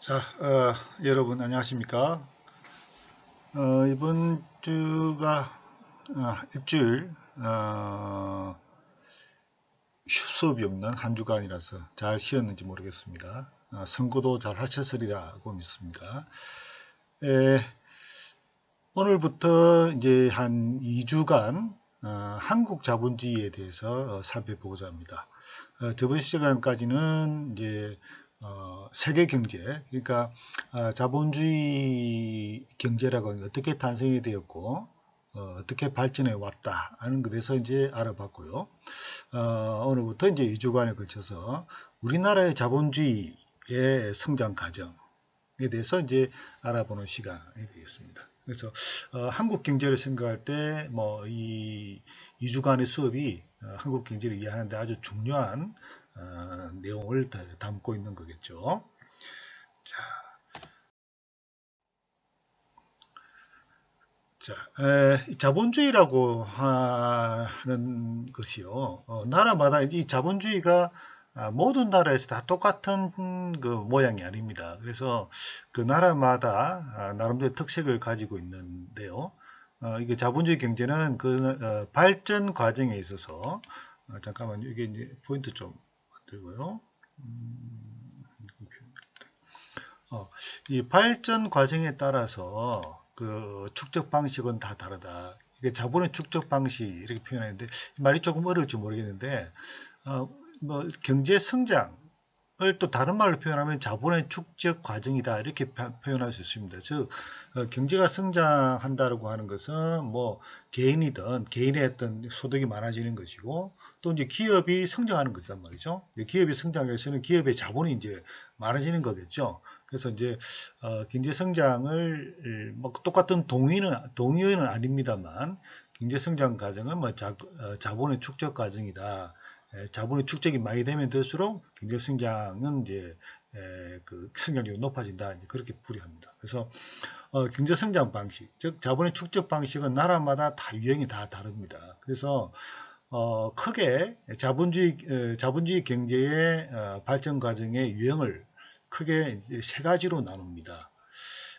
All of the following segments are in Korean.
자, 여러분 안녕하십니까? 이번 주가 일주일 수업이 없는 한 주간이라서 잘 쉬었는지 모르겠습니다. 선고도 잘 하셨으리라고 믿습니다. 에, 오늘부터 이제 한 2주간 한국 자본주의에 대해서 살펴보고자 합니다. 저번 시간까지는 이제 세계 경제, 그러니까 자본주의 경제라고 하는 게 어떻게 탄생이 되었고 어떻게 발전해 왔다 하는 것에서 이제 알아봤고요. 오늘부터 이제 2주간에 걸쳐서 우리나라의 자본주의의 성장 과정에 대해서 이제 알아보는 시간이 되겠습니다. 그래서 한국 경제를 생각할 때 뭐 이 2주간의 수업이 한국 경제를 이해하는데 아주 중요한 내용을 담고 있는 거겠죠. 자, 자본주의라고 하는 것이요. 나라마다 이 자본주의가 모든 나라에서 다 똑같은 그 모양이 아닙니다. 그래서 그 나라마다 나름대로 특색을 가지고 있는데요. 이게 자본주의 경제는 그 발전 과정에 있어서 잠깐만요. 이게 이제 포인트 좀 만들고요. 이 발전 과정에 따라서 그 축적 방식은 다 다르다. 이게 자본의 축적 방식 이렇게 표현하는데 말이 조금 어려울지 모르겠는데 어, 뭐 경제 성장을 또 다른 말로 표현하면 자본의 축적 과정이다 이렇게 표현할 수 있습니다. 즉 경제가 성장한다고 하는 것은 뭐 개인이든 개인의 어떤 소득이 많아지는 것이고 또 이제 기업이 성장하는 것이란 말이죠. 기업이 성장해서는 기업의 자본이 이제 많아지는 거겠죠. 그래서 이제 경제 성장을 뭐 똑같은 동의어는 아닙니다만 경제 성장 과정은 뭐 자본의 축적 과정이다. 자본의 축적이 많이 되면 될수록 경제 성장은 이제 그 성장률이 높아진다. 이제 그렇게 풀이합니다. 그래서 경제 성장 방식, 즉 자본의 축적 방식은 나라마다 다 유형이 다 다릅니다. 그래서 크게 자본주의 경제의 발전 과정의 유형을 크게 이제 세 가지로 나눕니다.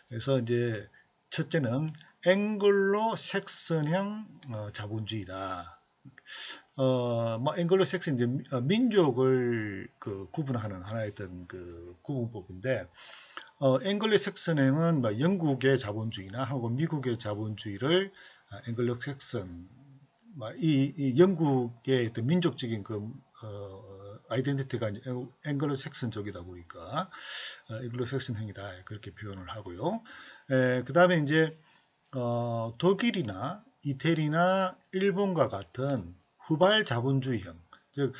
그래서 이제 첫째는 앵글로 색선형 자본주의다. 뭐 앵글로색슨 이제 민족을 그 구분하는 하나의 어떤 그 구분법인데 앵글로색슨행은 뭐 영국의 자본주의나 하고 미국의 자본주의를 앵글로색슨 이 영국의 어떤 민족적인 그 아이덴티티가 앵글로색슨 쪽이다 보니까 앵글로색슨행이다 그렇게 표현을 하고요. 그 다음에 이제 독일이나 이태리나 일본과 같은 후발 자본주의형, 즉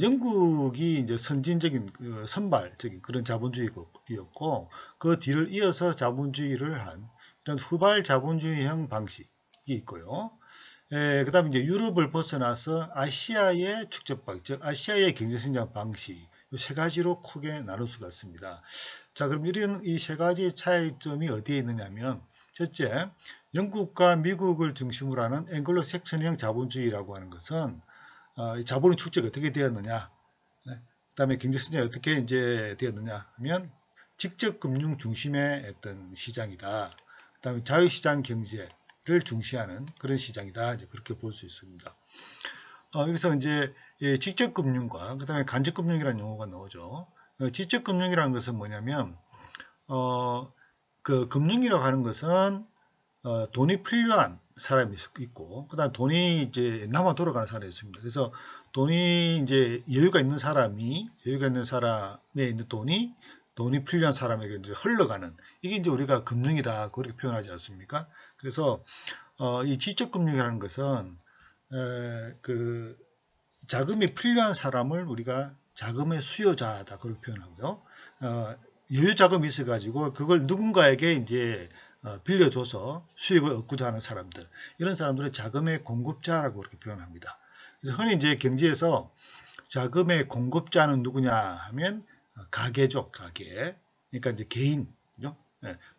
영국이 이제 선진적인 선발적인 그런 자본주의였고 그 뒤를 이어서 자본주의를 한 이런 후발 자본주의형 방식이 있고요. 그 다음에 이제 유럽을 벗어나서 아시아의 축적 방식, 즉 아시아의 경제성장 방식 이 세 가지로 크게 나눌 수가 있습니다. 자, 그럼 이런 이 세 가지 차이점이 어디에 있느냐면 첫째, 영국과 미국을 중심으로 하는 앵글로색슨형 자본주의라고 하는 것은 자본의 축적이 어떻게 되었느냐, 그 다음에 경제성장이 어떻게 이제 되었느냐 하면 직접 금융 중심의 어떤 시장이다. 그 다음에 자유시장 경제를 중시하는 그런 시장이다. 이제 그렇게 볼 수 있습니다. 여기서 이제 직접 금융과 그 다음에 간접 금융이라는 용어가 나오죠. 직접 금융이라는 것은 뭐냐면 그 금융이라고 하는 것은 돈이 필요한 사람이 있고, 그다음 돈이 이제 남아 돌아가는 사람이 있습니다. 그래서 돈이 이제 여유가 있는 사람에 있는 돈이 필요한 사람에게 이제 흘러가는 이게 이제 우리가 금융이다 그렇게 표현하지 않습니까? 그래서 이 지적 금융이라는 것은 그 자금이 필요한 사람을 우리가 자금의 수요자다 그렇게 표현하고요. 여유 자금이 있어가지고 그걸 누군가에게 이제 빌려줘서 수익을 얻고자 하는 사람들, 이런 사람들을 자금의 공급자라고 그렇게 표현합니다. 그래서 흔히 이제 경제에서 자금의 공급자는 누구냐 하면 가계죠, 가계. 그러니까 이제 개인죠.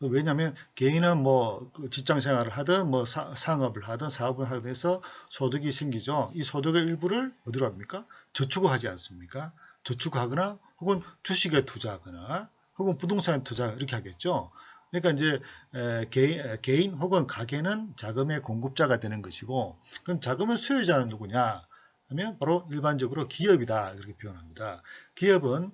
왜냐하면 개인은 뭐 직장 생활을 하든 뭐 상업을 하든 사업을 하든 해서 소득이 생기죠. 이 소득의 일부를 어디로 합니까? 저축을 하지 않습니까? 저축하거나 혹은 주식에 투자하거나 혹은 부동산 투자 이렇게 하겠죠. 그러니까 이제 개인 혹은 가게는 자금의 공급자가 되는 것이고, 그럼 자금의 수요자는 누구냐 하면 바로 일반적으로 기업이다 이렇게 표현합니다. 기업은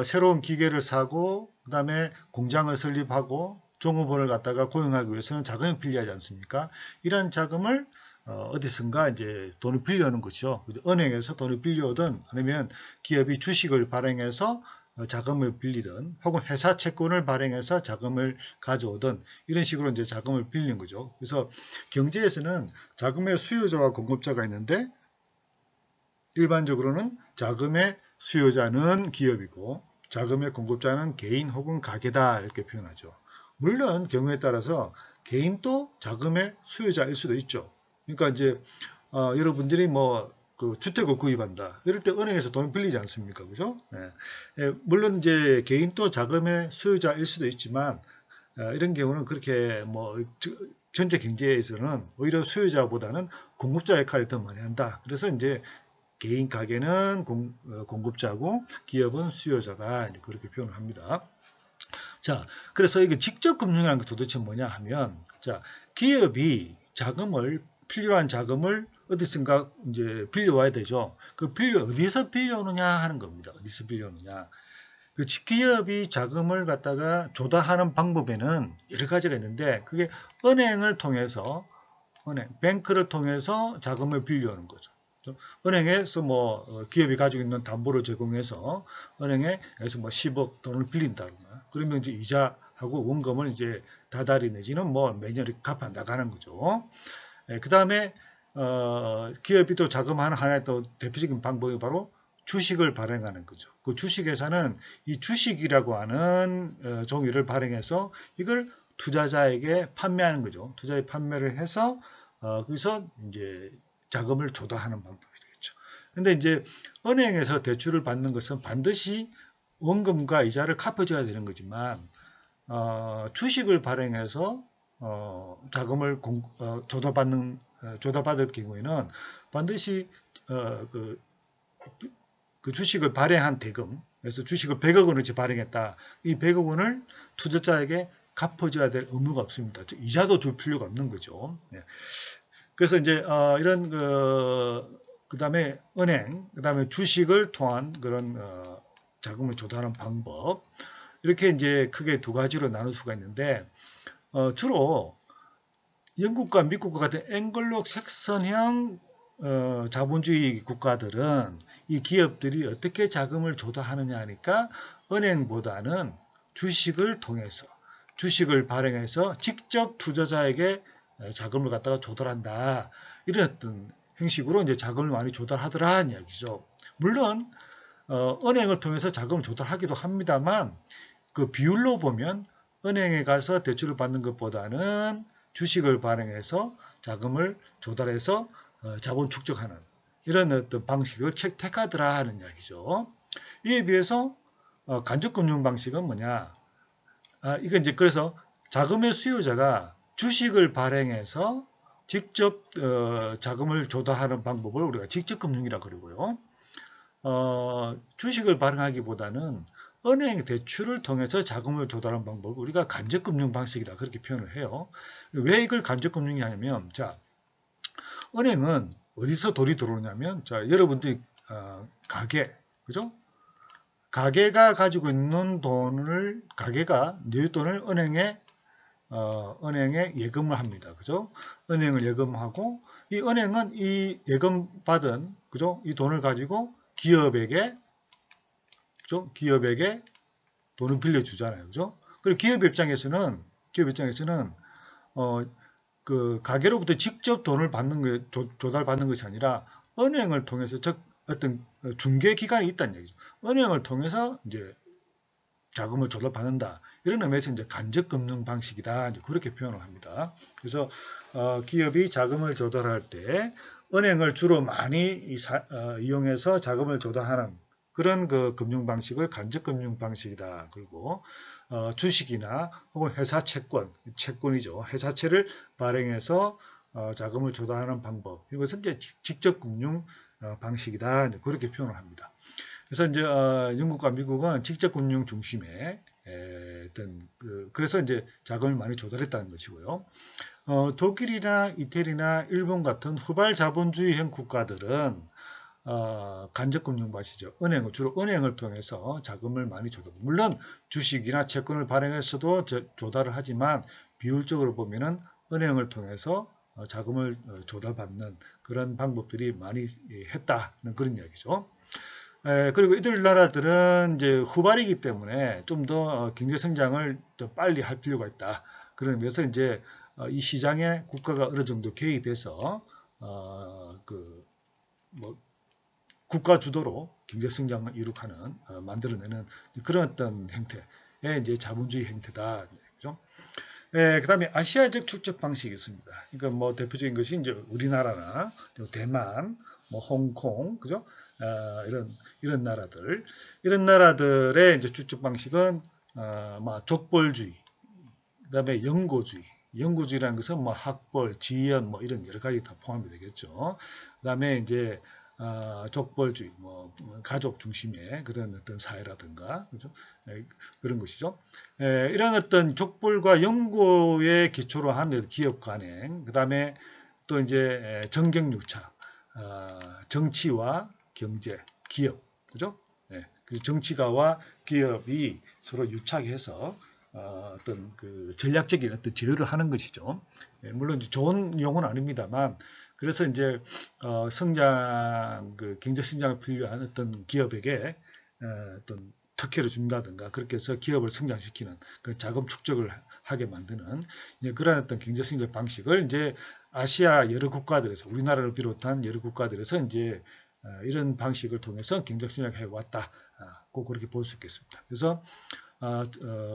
새로운 기계를 사고 그 다음에 공장을 설립하고 종업원을 갖다가 고용하기 위해서는 자금이 필요하지 않습니까? 이런 자금을 어디선가 이제 돈을 빌려오는 거죠. 은행에서 돈을 빌려오든 아니면 기업이 주식을 발행해서 자금을 빌리든 혹은 회사 채권을 발행해서 자금을 가져오든 이런 식으로 이제 자금을 빌리는 거죠. 그래서 경제에서는 자금의 수요자와 공급자가 있는데 일반적으로는 자금의 수요자는 기업이고 자금의 공급자는 개인 혹은 가게다 이렇게 표현하죠. 물론 경우에 따라서 개인도 자금의 수요자일 수도 있죠. 그러니까 이제 여러분들이 그 주택을 구입한다. 이럴 때 은행에서 돈 빌리지 않습니까? 그죠? 물론 이제 개인도 자금의 수요자일 수도 있지만 이런 경우는 그렇게 전체 경제에서는 오히려 수요자보다는 공급자 역할을 더 많이 한다. 그래서 이제 개인 가게는 공급자고 기업은 수요자다. 그렇게 표현을 합니다. 자, 그래서 이게 직접 금융이라는 게 도대체 뭐냐 하면, 자, 기업이 필요한 자금을 어디선가 이제 빌려와야 되죠. 어디서 빌려오느냐 하는 겁니다. 어디서 빌려오느냐. 그 기업이 자금을 갖다가 조달하는 방법에는 여러 가지가 있는데, 그게 은행을 통해서, 뱅크를 통해서 자금을 빌려오는 거죠. 은행에서 기업이 가지고 있는 담보를 제공해서 은행에서 10억 돈을 빌린다거나 그러면 이제 이자하고 원금을 이제 다달이 내지는 매년 갚아 나가는 거죠. 그 다음에 기업이 또 자금 하나의 또 대표적인 방법이 바로 주식을 발행하는 거죠. 그 주식회사는 이 주식이라고 하는 종이를 발행해서 이걸 투자자에게 판매하는 거죠. 투자에 판매를 해서 거기서 이제 자금을 조달하는 방법이 되겠죠. 근데 이제 은행에서 대출을 받는 것은 반드시 원금과 이자를 갚아줘야 되는 거지만 주식을 발행해서 자금을 조달받을 경우에는 반드시 그 주식을 발행한 대금, 그래서 주식을 100억 원어치 발행했다. 이 100억 원을 투자자에게 갚아줘야 될 의무가 없습니다. 이자도 줄 필요가 없는 거죠. 그래서 이제 이런 그다음에 은행, 그다음에 주식을 통한 그런 자금을 조달하는 방법 이렇게 이제 크게 두 가지로 나눌 수가 있는데 주로 영국과 미국과 같은 앵글로 색선형 자본주의 국가들은 이 기업들이 어떻게 자금을 조달하느냐 하니까 은행보다는 주식을 통해서 주식을 발행해서 직접 투자자에게 자금을 갖다가 조달한다. 이런 어떤 형식으로 이제 자금을 많이 조달하더라는 이야기죠. 물론 은행을 통해서 자금을 조달하기도 합니다만 그 비율로 보면 은행에 가서 대출을 받는 것보다는 주식을 발행해서 자금을 조달해서 자본 축적하는 이런 어떤 방식을 택하더라 하는 이야기죠. 이에 비해서 간접금융 방식은 뭐냐? 이건 이제 그래서 자금의 수요자가 주식을 발행해서 직접 자금을 조달하는 방법을 우리가 직접금융이라고 그러고요. 주식을 발행하기보다는 은행 대출을 통해서 자금을 조달하는 방법을 우리가 간접금융 방식이다 그렇게 표현을 해요. 왜 이걸 간접금융이 하냐면 자 은행은 어디서 돈이 들어오냐면 자 여러분들이 가게 그죠? 가게가 가지고 있는 돈을 가게가 내 돈을 은행에 예금을 합니다. 그죠? 은행을 예금하고 이 은행은 이 예금 받은 그죠? 이 돈을 가지고 기업에게 그죠? 기업에게 돈을 빌려주잖아요. 그죠? 그리고 기업 입장에서는 그 가게로부터 직접 돈을 받는 거 조달받는 것이 아니라 은행을 통해서 즉 어떤 중개 기관이 있다는 얘기죠. 은행을 통해서 이제 자금을 조달받는다. 이런 의미에서 이제 간접금융 방식이다. 이제 그렇게 표현을 합니다. 그래서 기업이 자금을 조달할 때 은행을 주로 많이 이용해서 자금을 조달하는 그런 그 금융 방식을 간접금융 방식이다. 그리고 주식이나 혹은 회사 채권이죠. 회사채를 발행해서 자금을 조달하는 방법. 이것은 이제 직접 금융 방식이다. 이제 그렇게 표현을 합니다. 그래서 이제 영국과 미국은 직접 금융 중심의 어떤 그래서 이제 자금을 많이 조달했다는 것이고요. 독일이나 이태리나 일본 같은 후발 자본주의형 국가들은 간접금융 아시죠? 주로 은행을 통해서 자금을 많이 조달. 물론 주식이나 채권을 발행해서도 조달을 하지만 비율적으로 보면은 은행을 통해서 자금을 조달받는 그런 방법들이 많이 했다는 그런 이야기죠. 그리고 이들 나라들은 이제 후발이기 때문에 좀 더 경제 성장을 더 빨리 할 필요가 있다. 그런 면에서 이제 이 시장에 국가가 어느 정도 개입해서 뭐 국가 주도로 경제 성장을 이룩하는 만들어내는 그런 어떤 형태의 이제 자본주의 형태다. 그죠? 그다음에 아시아적 축적 방식이 있습니다. 그러니까 뭐 대표적인 것이 이제 우리나라나 대만, 뭐 홍콩, 그죠? 이런 나라들, 이런 나라들의 이제 축적 방식은 족벌주의, 그다음에 영고주의라는 것은 뭐 학벌, 지연, 뭐 이런 여러 가지 다 포함이 되겠죠. 그다음에 이제 족벌주의, 뭐 가족 중심의 그런 어떤 사회라든가, 그죠? 그런 것이죠. 이런 어떤 족벌과 연고의 기초로 한 기업 관행, 그다음에 또 이제 정경유착, 정치와 경제, 기업, 그죠? 정치가와 기업이 서로 유착해서 어떤 그 전략적인 어떤 지뢰를 하는 것이죠. 물론 좋은 용어는 아닙니다만, 그래서 이제 경제 성장을 필요한 어떤 기업에게 어떤 특혜를 준다든가 그렇게 해서 기업을 성장시키는 그 자금 축적을 하게 만드는 그러한 어떤 경제 성장 방식을 이제 아시아 여러 국가들에서 우리나라를 비롯한 여러 국가들에서 이제 이런 방식을 통해서 경제 성장해 왔다. 꼭 그렇게 볼 수 있겠습니다. 그래서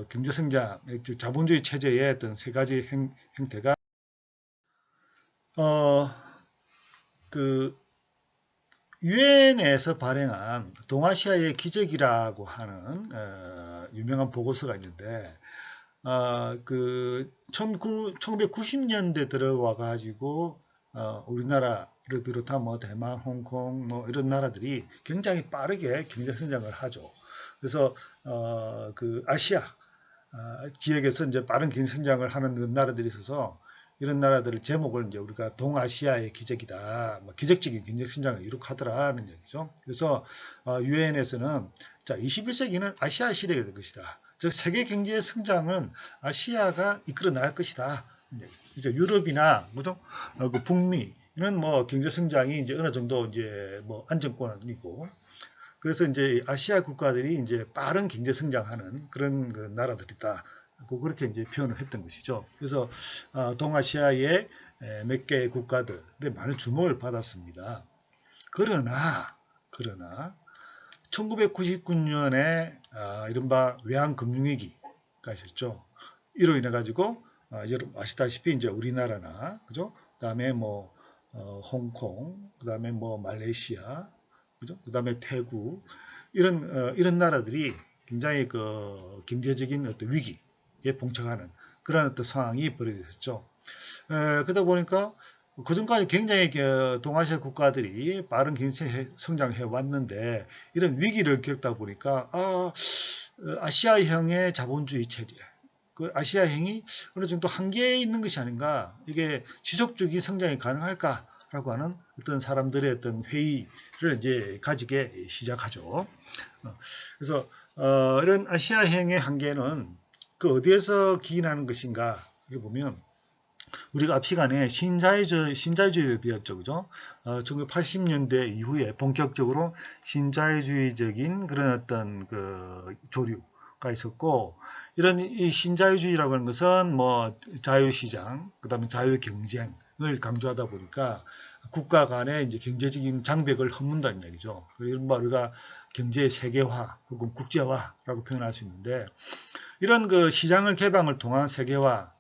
경제 성장, 자본주의 체제의 어떤 세 가지 형태가 유엔에서 발행한 동아시아의 기적이라고 하는 유명한 보고서가 있는데 1990년대 들어와 가지고 우리나라를 비롯한 뭐 대만, 홍콩 뭐 이런 나라들이 굉장히 빠르게 경제 성장을 하죠. 그래서 아시아 지역에서 이제 빠른 경제 성장을 하는 나라들이 있어서 이런 나라들의 제목을 이제 우리가 동아시아의 기적이다, 뭐 기적적인 경제 성장을 이룩하더라는 얘기죠. 그래서 유엔에서는 자 21세기는 아시아 시대가 될 것이다. 즉 세계 경제의 성장은 아시아가 이끌어 나갈 것이다. 이제 유럽이나 그죠? 그 북미는 뭐 경제 성장이 이제 어느 정도 이제 뭐 안정권이고 그래서 이제 아시아 국가들이 이제 빠른 경제 성장하는 그런 그 나라들이다. 그렇게 이제 표현을 했던 것이죠. 그래서 동아시아의 몇 개의 국가들의 많은 주목을 받았습니다. 그러나 1999년에 이른바 외환금융위기가 있었죠. 이로 인해 가지고 여러분 아시다시피 이제 우리나라나 그죠? 그다음에 뭐 홍콩, 그다음에 뭐 말레이시아, 그죠? 그다음에 태국 이런 나라들이 굉장히 그 경제적인 어떤 위기에 봉착하는 그런 어떤 상황이 벌어졌죠. 그러다 보니까 그전까지 굉장히 동아시아 국가들이 빠른 경제 성장해 왔는데 이런 위기를 겪다 보니까 아시아형의 자본주의 체제, 그 아시아형이 어느 정도 한계에 있는 것이 아닌가, 이게 지속적인 성장이 가능할까라고 하는 어떤 사람들의 어떤 회의를 이제 가지게 시작하죠. 그래서 이런 아시아형의 한계는 그 어디에서 기인하는 것인가 이렇게 보면 우리가 앞 시간에 신자유주의를 배웠죠. 그죠? 1980년대 이후에 본격적으로 신자유주의적인 그런 어떤 그 조류가 있었고, 이런 이 신자유주의라고 하는 것은 뭐 자유시장, 그 다음에 자유경쟁을 강조하다 보니까 국가 간의 이제 경제적인 장벽을 허문다는 얘기죠. 이른바 우리가 경제의 세계화 혹은 국제화라고 표현할 수 있는데, 이런 그 시장을 개방을 통한 세계화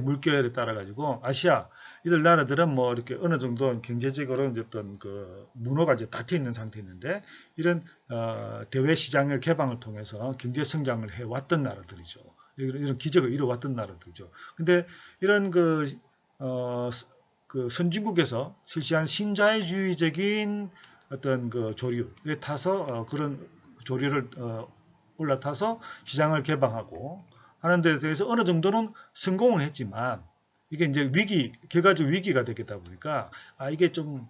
물결에 따라 가지고 아시아 이들 나라들은 뭐 이렇게 어느 정도 경제적으로 이제 어떤 그 문호가 이제 닫혀 있는 상태였는데 이런 대외 시장을 개방을 통해서 경제 성장을 해 왔던 나라들이죠. 이런 기적을 이뤄왔던 나라들이죠. 근데 이런 그 선진국에서 실시한 신자유주의적인 어떤 그 조류에 타서 그런 조류를 올라타서 시장을 개방하고 하는 데 대해서 어느 정도는 성공을 했지만 이게 이제 결과적 위기가 되겠다 보니까 이게 좀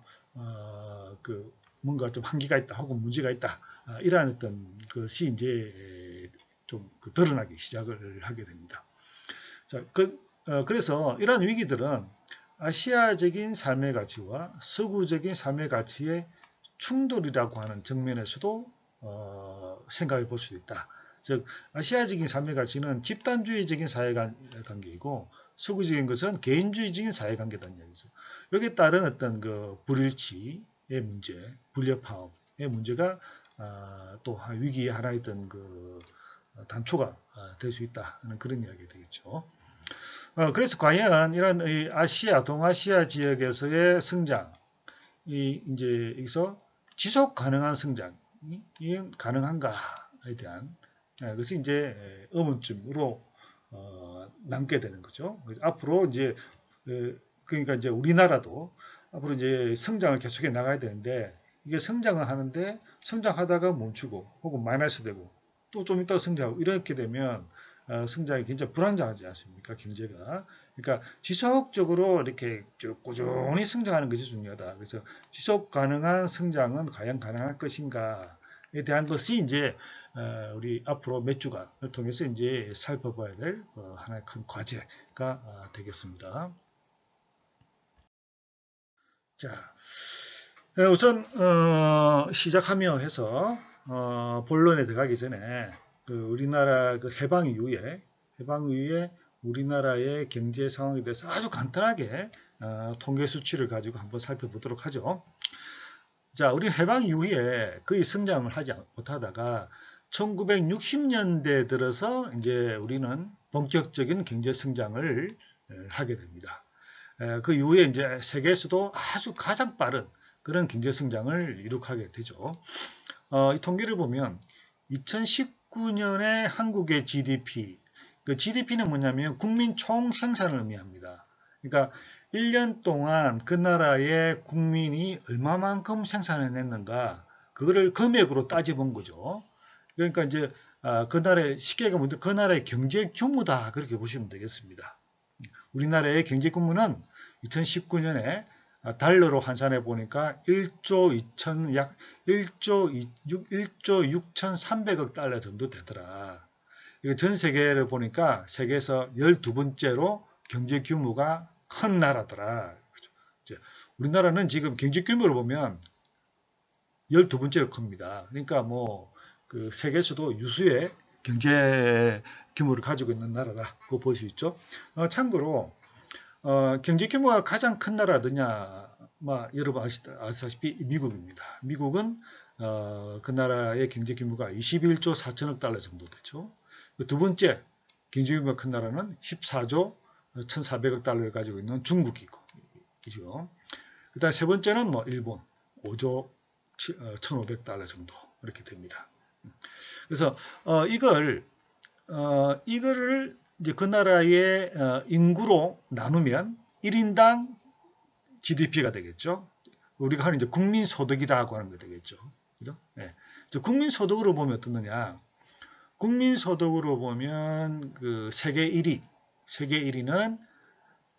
뭔가 좀 한계가 있다 혹은 문제가 있다 이러한 어떤 것이 이제 좀 드러나기 시작을 하게 됩니다. 자, 그래서 이러한 위기들은 아시아적인 삶의 가치와 서구적인 삶의 가치의 충돌이라고 하는 정면에서도 생각해 볼 수 있다. 즉 아시아적인 삶의 가치는 집단주의적인 사회관계이고 서구적인 것은 개인주의적인 사회관계라는 얘기죠. 여기에 따른 어떤 불일치의 문제, 불협화음의 문제가 또 위기의 하나의 어떤 단초가 될 수 있다는 그런 이야기가 되겠죠. 그래서 과연 이런 동아시아 지역에서의 성장이 이제 여기서 지속 가능한 성장이 가능한가에 대한 것이 이제 의문점으로 남게 되는 거죠. 앞으로 이제 그러니까 이제 우리나라도 앞으로 이제 성장을 계속해 나가야 되는데 이게 성장을 하는데 성장하다가 멈추고 혹은 마이너스 되고 또 좀 이따가 성장하고 이렇게 되면 성장이 굉장히 불안정하지 않습니까? 경제가. 그러니까 지속적으로 이렇게 쭉 꾸준히 성장하는 것이 중요하다. 그래서 지속 가능한 성장은 과연 가능할 것인가에 대한 것이 이제 우리 앞으로 몇 주간을 통해서 이제 살펴봐야 될 하나의 큰 과제가 되겠습니다. 자, 우선 시작하며 해서 본론에 들어가기 전에 우리나라 해방 이후에 우리나라의 경제 상황에 대해서 아주 간단하게 통계 수치를 가지고 한번 살펴보도록 하죠. 자, 우리 해방 이후에 거의 성장을 하지 못하다가 1960년대 들어서 이제 우리는 본격적인 경제 성장을 하게 됩니다. 그 이후에 이제 세계에서도 아주 가장 빠른 그런 경제 성장을 이룩하게 되죠. 이 통계를 보면 2019년에 한국의 GDP, 그 GDP는 뭐냐면 국민 총 생산을 의미합니다. 그러니까 1년 동안 그 나라의 국민이 얼마만큼 생산해냈는가, 그거를 금액으로 따져본 거죠. 그러니까 이제 그 나라의 시계가 뭔데 그 나라의 경제 규모다 그렇게 보시면 되겠습니다. 우리나라의 경제 규모는 2019년에 달러로 환산해 보니까 1조 6,300억 달러 정도 되더라. 전 세계를 보니까 세계에서 12번째로 경제 규모가 큰 나라더라. 우리나라는 지금 경제 규모를 보면 12번째로 큽니다. 그러니까 그 세계에서도 유수의 경제 규모를 가지고 있는 나라다. 그거 볼 수 있죠. 참고로 경제 규모가 가장 큰 나라 어디냐? 여러분 아시다시피 미국입니다. 미국은 그 나라의 경제 규모가 21조 4천억 달러 정도 되죠. 두 번째 경제 규모가 큰 나라는 14조 1,400억 달러를 가지고 있는 중국이죠. 그 다음 세 번째는 일본 5조 1,500 달러 정도 이렇게 됩니다. 그래서 이거를 이제 그 나라의 인구로 나누면 1인당 GDP가 되겠죠. 우리가 하는 이제 국민소득이다고 하는 거 되겠죠. 그죠? 네. 국민소득으로 보면 어떻느냐? 국민소득으로 보면 그 세계 1위는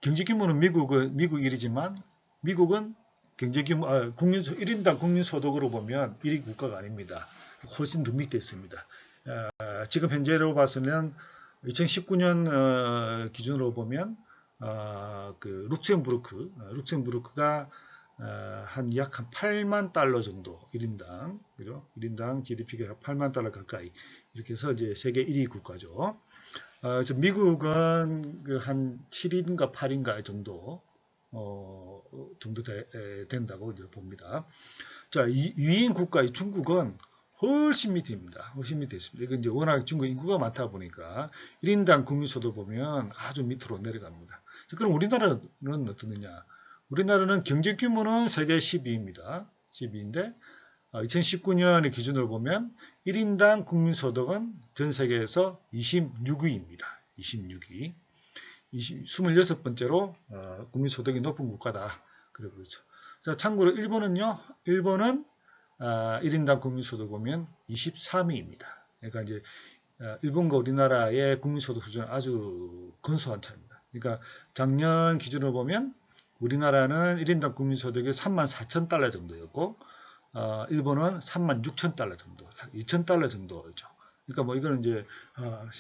경제 규모는 미국 1위지만 미국은 경제 규모 1인당 국민소득으로 보면 1위 국가가 아닙니다. 훨씬 더 밑에 있습니다. 지금 현재로 봐서는 2019년 기준으로 보면 그 룩셈부르크가 약 8만 달러 정도 1인당 그죠? 1인당 GDP가 8만 달러 가까이 이렇게 해서 이제 세계 1위 국가죠. 미국은 한 7인가 8인가 정도 된다고 이제 봅니다. 자, 2인 국가의 중국은 훨씬 밑입니다. 훨씬 밑에 있습니다. 이건 이제 워낙 중국 인구가 많다 보니까 1인당 국민소득 보면 아주 밑으로 내려갑니다. 그럼 우리나라는 어떻느냐? 우리나라는 경제 규모는 세계 12위입니다. 12위인데 2019년의 기준으로 보면 1인당 국민소득은 전 세계에서 26위입니다. 26위. 26번째로 국민소득이 높은 국가다. 그렇죠. 자, 참고로 일본은요. 일본은 1인당 국민소득 보면 23위입니다. 그러니까 이제 일본과 우리나라의 국민소득 수준은 아주 근소한 차이입니다. 그러니까 작년 기준으로 보면 우리나라는 1인당 국민소득이 34,000달러 정도였고 일본은 36,000달러 정도, 약 2,000달러 정도죠. 그러니까 뭐 이거는 이제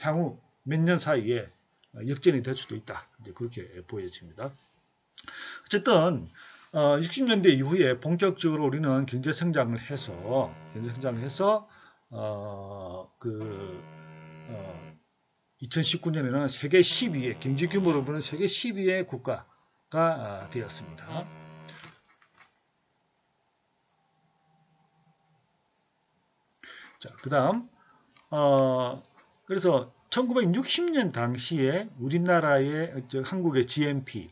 향후 몇 년 사이에 역전이 될 수도 있다. 이제 그렇게 보여집니다. 어쨌든 60년대 이후에 본격적으로 우리는 경제 성장을 해서 2019년에는 세계 10위의 경제 규모로 보는 세계 10위의 국가가 되었습니다. 자, 그다음 그래서 1960년 당시에 우리나라의 한국의 GNP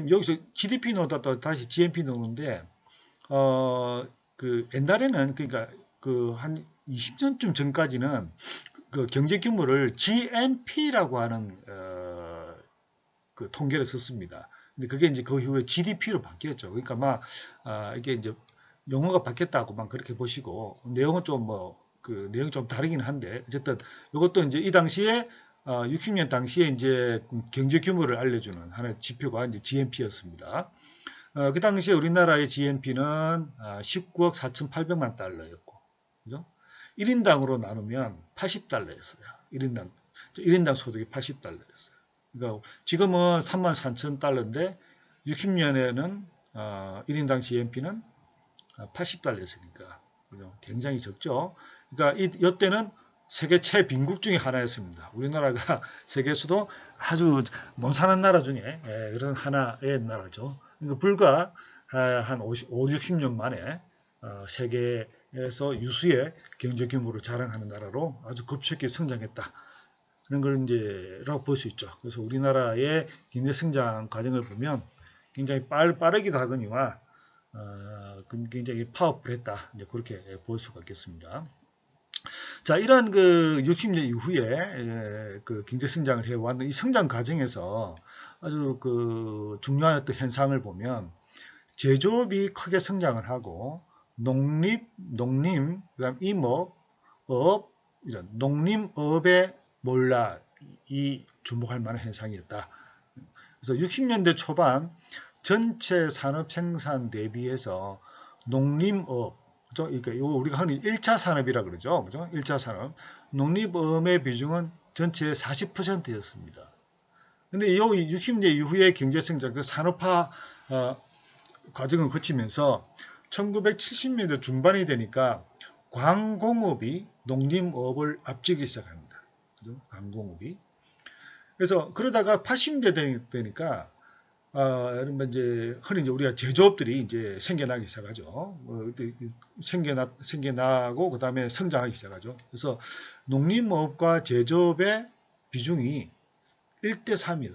여기서 GDP 넣었다 다시 GNP 넣는데 옛날에는 그러니까 한 20년쯤 전까지는 그 경제 규모를 GNP라고 하는 그 통계를 썼습니다. 근데 그게 이제 그 이후에 GDP로 바뀌었죠. 그러니까 이게 이제 용어가 바뀌었다고 그렇게 보시고 내용은 좀 내용이 좀 다르긴 한데 어쨌든 이것도 이제 이 당시에 60년 당시에 이제 경제 규모를 알려주는 하나의 지표가 이제 GNP였습니다. 그 당시에 우리나라의 GNP는 19억 4,800만 달러였고, 그죠? 1인당으로 나누면 80달러였어요. 1인당 소득이 80달러였어요. 그러니까 지금은 33,000달러인데 60년에는 1인당 GNP는 80달러였으니까 굉장히 적죠. 그러니까 이때는 세계 최빈국 중에 하나였습니다. 우리나라가 세계에서도 아주 못 사는 나라 중에 그런 하나의 나라죠. 그러니까 불과 한 5, 60년 만에 세계에서 유수의 경제 규모를 자랑하는 나라로 아주 급속히 성장했다. 그런 걸 이제라고 볼 수 있죠. 그래서 우리나라의 경제 성장 과정을 보면 굉장히 빠르기도 하거니와 굉장히 파워풀했다. 이제 그렇게 볼 수가 있겠습니다. 자, 이러한 60년 이후에 그 경제 성장을 해왔는 이 성장 과정에서 아주 중요한 어떤 현상을 보면 제조업이 크게 성장을 하고 농림, 그다음 임업, 업, 이런 농림업의 몰락이 주목할 만한 현상이었다. 그래서 60년대 초반 전체 산업 생산 대비해서 농림업, 그러니까 이거 우리가 흔히 1차 산업이라 그러죠. 그죠? 1차 산업. 농림업의 비중은 전체의 40%였습니다. 근데 이 60년 이후의 경제 성장, 그 산업화 과정을 거치면서 1970년대 중반이 되니까 광공업이 농림업을 앞지기 시작합니다. 그죠? 광공업이. 그래서 그러다가 80년대 되니까 여러분 이제 흔히 이제 우리가 제조업들이 이제 생겨나기 시작하죠. 생겨나고 그 다음에 성장하기 시작하죠. 그래서 농림업과 제조업의 비중이 1대3이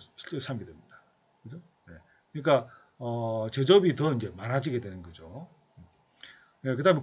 됩니다. 그죠? 네. 그러니까 제조업이 더 이제 많아지게 되는 거죠. 네, 그 다음에